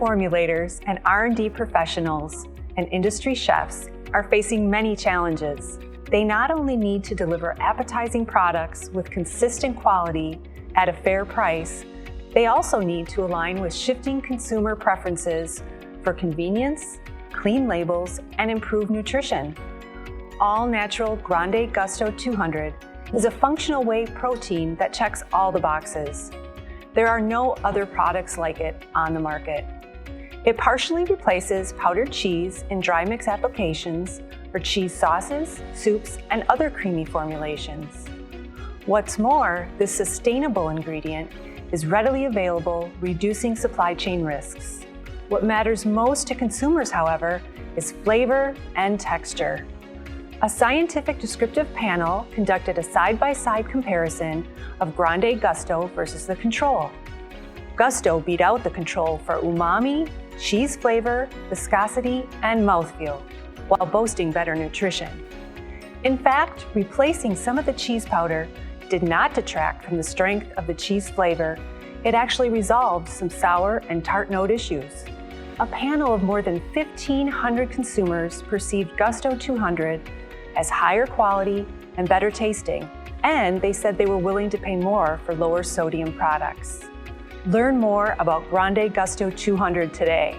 formulators and R&D professionals and industry chefs are facing many challenges. They not only need to deliver appetizing products with consistent quality at a fair price, they also need to align with shifting consumer preferences for convenience, clean labels, and improved nutrition. All-natural Grande Gusto 200 is a functional whey protein that checks all the boxes. There are no other products like it on the market. It partially replaces powdered cheese in dry mix applications for cheese sauces, soups, and other creamy formulations. What's more, this sustainable ingredient is readily available, reducing supply chain risks. What matters most to consumers, however, is flavor and texture. A scientific descriptive panel conducted a side-by-side comparison of Grande Gusto versus the control. Gusto beat out the control for umami, cheese flavor, viscosity, and mouthfeel, while boasting better nutrition. In fact, replacing some of the cheese powder did not detract from the strength of the cheese flavor. It actually resolved some sour and tart note issues. A panel of more than 1,500 consumers perceived Gusto 200 as higher quality and better tasting, and they said they were willing to pay more for lower sodium products. Learn more about Grande Gusto 200 today.